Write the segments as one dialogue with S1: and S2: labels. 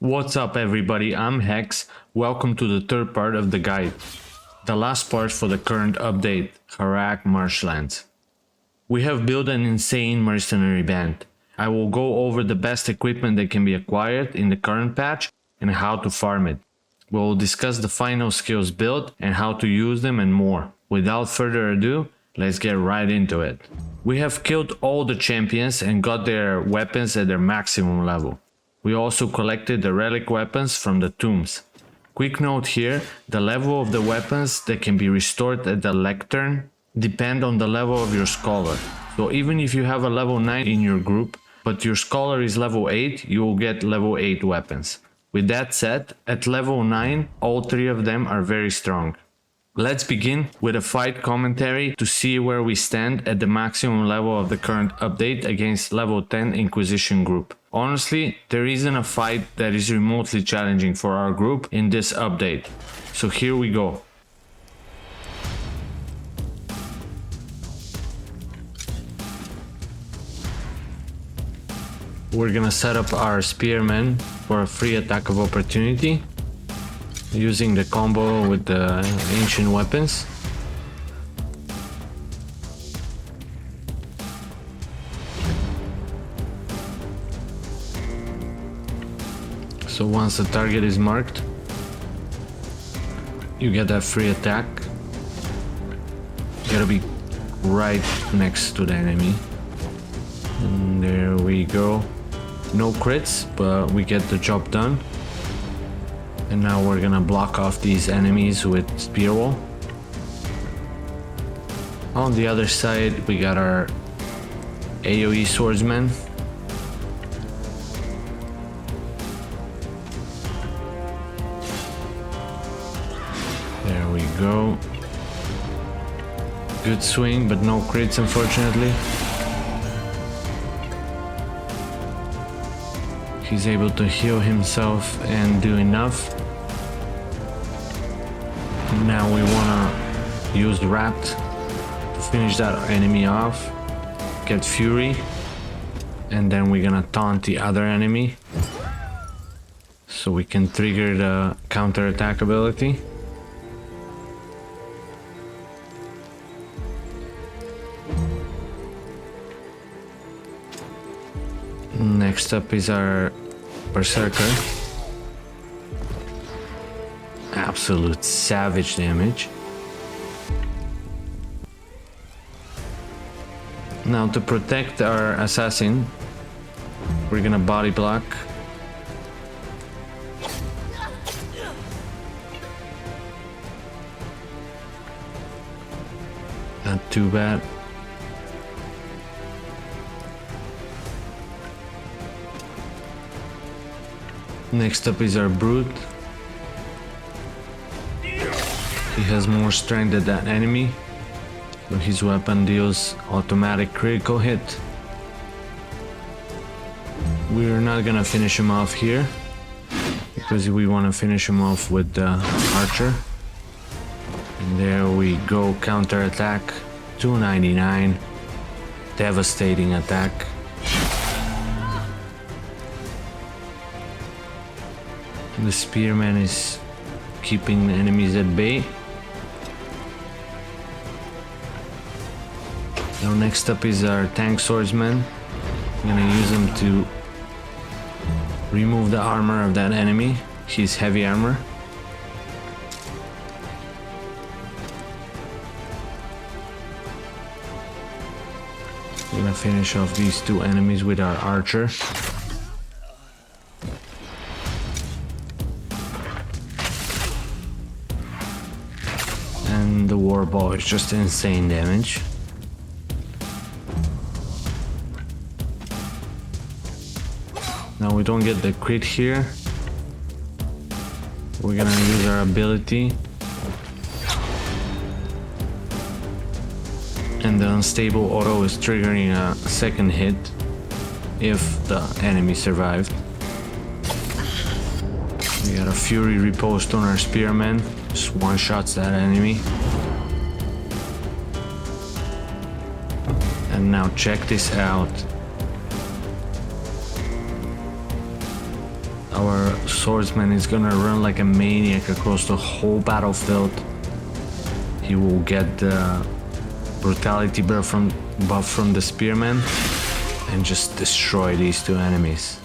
S1: What's up everybody, I'm Hex. Welcome to the third part of the guide. The last part for the current update, Harag marshlands. We have built an insane mercenary band. I will go over the best equipment that can be acquired in the current patch and how to farm it. We will discuss the final skills build and how to use them and more. Without further ado, let's get right into it. We have killed all the champions and got their weapons at their maximum level. We also collected the relic weapons from the tombs. Quick note here, the level of the weapons that can be restored at the lectern depend on the level of your scholar. So even if you have a level 9 in your group, but your scholar is level 8, you will get level 8 weapons. With that said, at level 9, all three of them are very strong. Let's begin with a fight commentary to see where we stand at the maximum level of the current update against level 10 Inquisition group. Honestly, there isn't a fight that is remotely challenging for our group in this update. So here we go. We're gonna set up our Spearman for a free attack of opportunity, using the combo with the ancient weapons. So once the target is marked, you get that free attack. You gotta be right next to the enemy. And there we go. No crits, but we get the job done. And now we're gonna block off these enemies with spear wall. On the other side, we got our AoE Swordsman. There we go. Good swing, but no crits unfortunately. He's able to heal himself and do enough. Now we wanna use Wrapped to finish that enemy off, get Fury, and then we're gonna taunt the other enemy so we can trigger the counter attack ability. Next up is our Berserker. Absolute savage damage. Now to protect our assassin, we're gonna body block. Not too bad. Next up is our Brute. He has more strength than that enemy, but his weapon deals automatic critical hit. We're not gonna finish him off here, because we want to finish him off with the archer. And there we go, counter attack, 299, devastating attack. The Spearman is keeping the enemies at bay. Now next up is our tank swordsman. I'm gonna use him to remove the armor of that enemy, his heavy armor. We're gonna finish off these two enemies with our archer. And the war ball is just insane damage. Now we don't get the crit here. We're gonna use our ability. And the unstable auto is triggering a second hit if the enemy survived. We got a Fury riposte on our Spearman. Just one-shots that enemy. And now check this out. Our swordsman is gonna run like a maniac across the whole battlefield. He will get the brutality buff from the Spearman and just destroy these two enemies.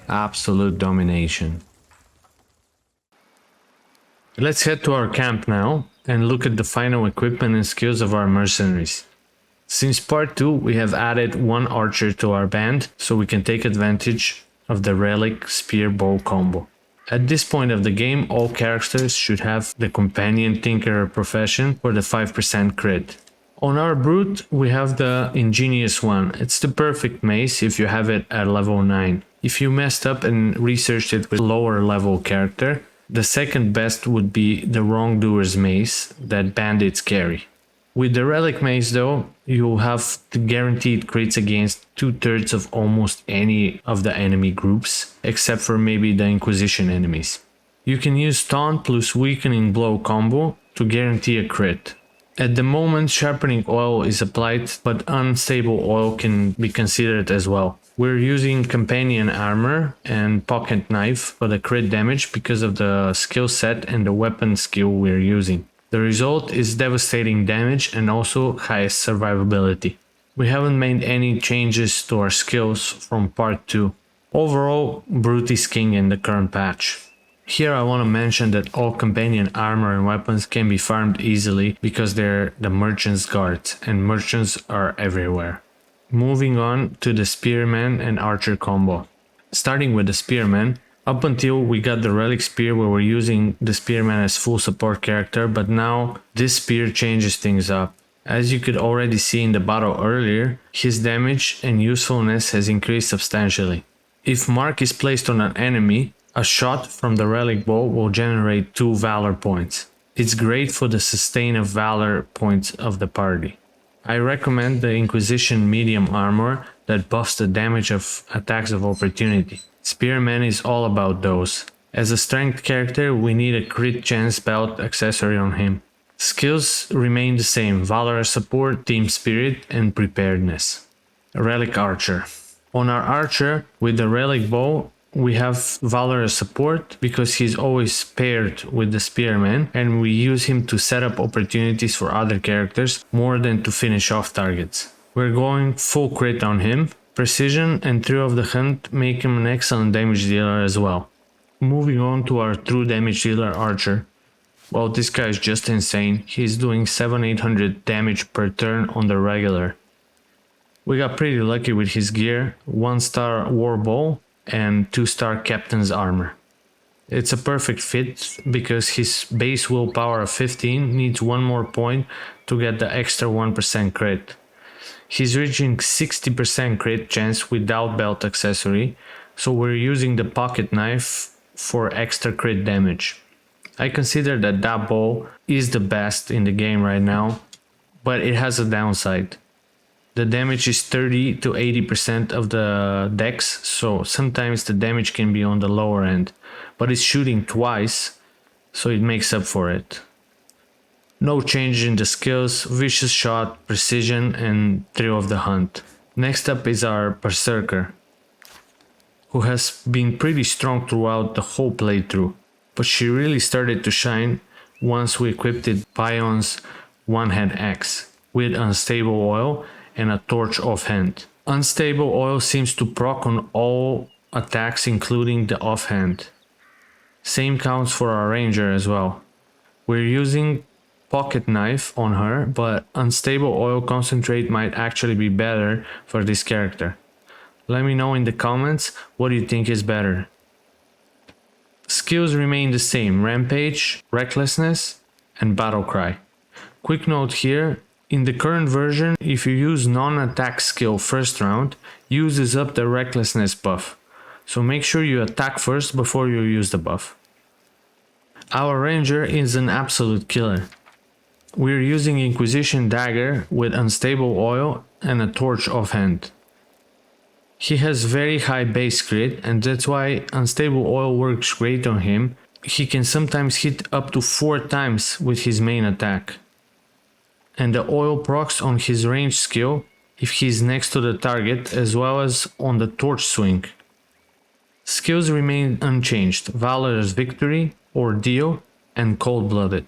S1: Absolute domination. Let's head to our camp now and look at the final equipment and skills of our mercenaries. Since part 2 we have added one archer to our band so we can take advantage of the relic spear bow combo. At this point of the game all characters should have the companion tinkerer profession for the 5% crit. On our brute we have the ingenious one. It's the perfect mace if you have it at level 9. If you messed up and researched it with lower level character, the second best would be the wrongdoer's mace that bandits carry. With the relic mace though, you'll have the guaranteed crits against 2/3 of almost any of the enemy groups, except for maybe the inquisition enemies. You can use taunt plus weakening blow combo to guarantee a crit. At the moment sharpening oil is applied, but unstable oil can be considered as well. We're using companion armor and pocket knife for the crit damage because of the skill set and the weapon skill we're using. The result is devastating damage and also highest survivability. We haven't made any changes to our skills from part 2. Overall, Brute is king in the current patch. Here I want to mention that all companion armor and weapons can be farmed easily because they're the merchant's guards and merchants are everywhere. Moving on to the Spearman and Archer combo. Starting with the Spearman, up until we got the relic spear we were using the Spearman as full support character, but now this spear changes things up. As you could already see in the battle earlier, his damage and usefulness has increased substantially. If mark is placed on an enemy, a shot from the relic bow will generate 2 valor points. It's great for the sustain of valor points of the party. I recommend the Inquisition medium armor that buffs the damage of attacks of opportunity. Spearman is all about those. As a strength character, we need a crit chance belt accessory on him. Skills remain the same: Valor support, team spirit, and preparedness. Relic Archer. On our Archer, with the relic bow, we have Valor support because he's always paired with the Spearman and we use him to set up opportunities for other characters more than to finish off targets. We're going full crit on him. Precision and Thrill of the Hunt make him an excellent damage dealer as well. Moving on to our true damage dealer Archer. Well, this guy is just insane. He's doing 700-800 damage per turn on the regular. We got pretty lucky with his gear, 1-star war bow and 2-star captain's armor. It's a perfect fit because his base willpower of 15 needs one more point to get the extra 1% crit. He's reaching 60% crit chance without belt accessory, so we're using the pocket knife for extra crit damage. I consider that bow is the best in the game right now, but it has a downside. The damage is 30 to 80% of the dex, so sometimes the damage can be on the lower end, but it's shooting twice, so it makes up for it. No change in the skills: Vicious Shot, Precision, and Thrill of the Hunt. Next up is our Berserker, who has been pretty strong throughout the whole playthrough, but she really started to shine once we equipped Bionn's one-hand axe with Unstable Oil and a Torch offhand. Unstable Oil seems to proc on all attacks including the offhand. Same counts for our Ranger as well. We're using pocket knife on her, but Unstable Oil Concentrate might actually be better for this character. Let me know in the comments what you think is better. Skills remain the same: Rampage, Recklessness, and Battle Cry. Quick note here, in the current version, if you use non-attack skill first round, uses up the Recklessness buff. So make sure you attack first before you use the buff. Our Ranger is an absolute killer. We're using Inquisition dagger with Unstable Oil and a Torch offhand. He has very high base crit, and that's why Unstable Oil works great on him. He can sometimes hit up to 4 times with his main attack. And the oil procs on his range skill if he's next to the target, as well as on the torch swing. Skills remain unchanged: Valor's Victory, Ordeal, and Cold-Blooded.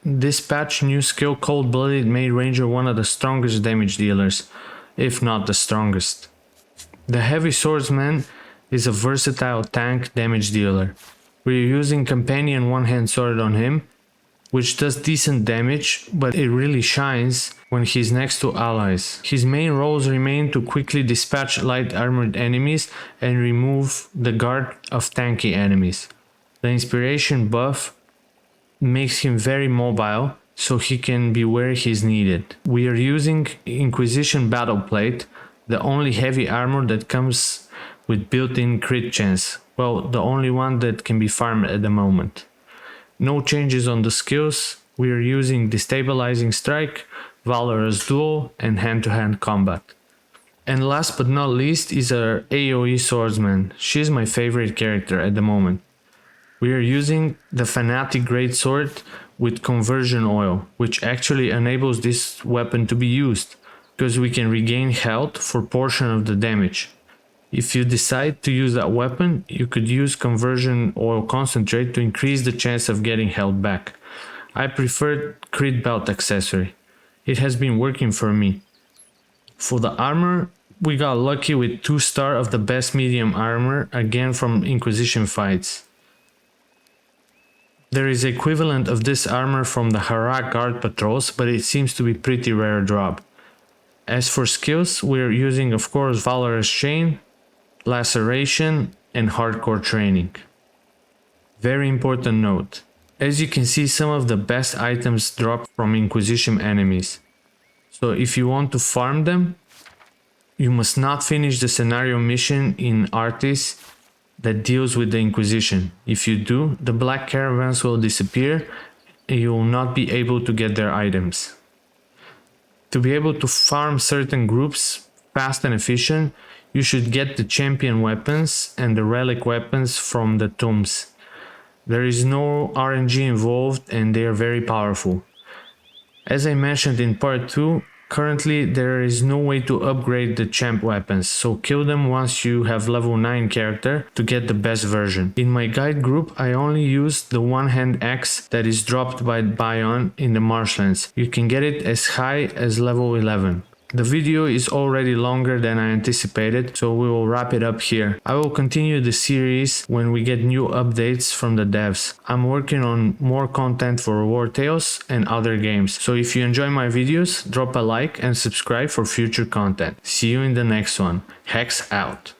S1: This patch new skill Cold-Blooded made Ranger one of the strongest damage dealers, if not the strongest. The Heavy Swordsman is a versatile tank damage dealer. We're using Companion one-hand sword on him, which does decent damage, but it really shines when he's next to allies. His main roles remain to quickly dispatch light armored enemies and remove the guard of tanky enemies. The inspiration buff makes him very mobile, so he can be where he's needed. We are using Inquisition Battle Plate, the only heavy armor that comes with built-in crit chance. Well, the only one that can be farmed at the moment. No changes on the skills. We are using Destabilizing Strike, Valorous Duel, and hand-to-hand combat. And last but not least is our AoE Swordsman. She's my favorite character at the moment. We are using the Fanatic Greatsword with Conversion Oil, which actually enables this weapon to be used, because we can regain health for portion of the damage. If you decide to use that weapon, you could use Conversion Oil Concentrate to increase the chance of getting health back. I prefer Crit Belt accessory. It has been working for me. For the armor, we got lucky with 2-star of the best medium armor, again from Inquisition fights. There is equivalent of this armor from the Harag guard patrols, but it seems to be pretty rare drop. As for skills, we're using of course Valorous Chain, Laceration, and Hardcore Training. Very important note. As you can see, some of the best items drop from Inquisition enemies. So if you want to farm them, you must not finish the scenario mission in Arthes that deals with the Inquisition. If you do, the black caravans will disappear and you will not be able to get their items. To be able to farm certain groups fast and efficient, you should get the champion weapons and the relic weapons from the tombs. There is no RNG involved and they are very powerful. As I mentioned in part 2, currently there is no way to upgrade the champ weapons, so kill them once you have level 9 character to get the best version. In my guide group I only use the one-hand axe that is dropped by Bionn in the marshlands. You can get it as high as level 11. The video is already longer than I anticipated, so we will wrap it up here. I will continue the series when we get new updates from the devs. I'm working on more content for Wartales and other games, so if you enjoy my videos, drop a like and subscribe for future content. See you in the next one. Hex out.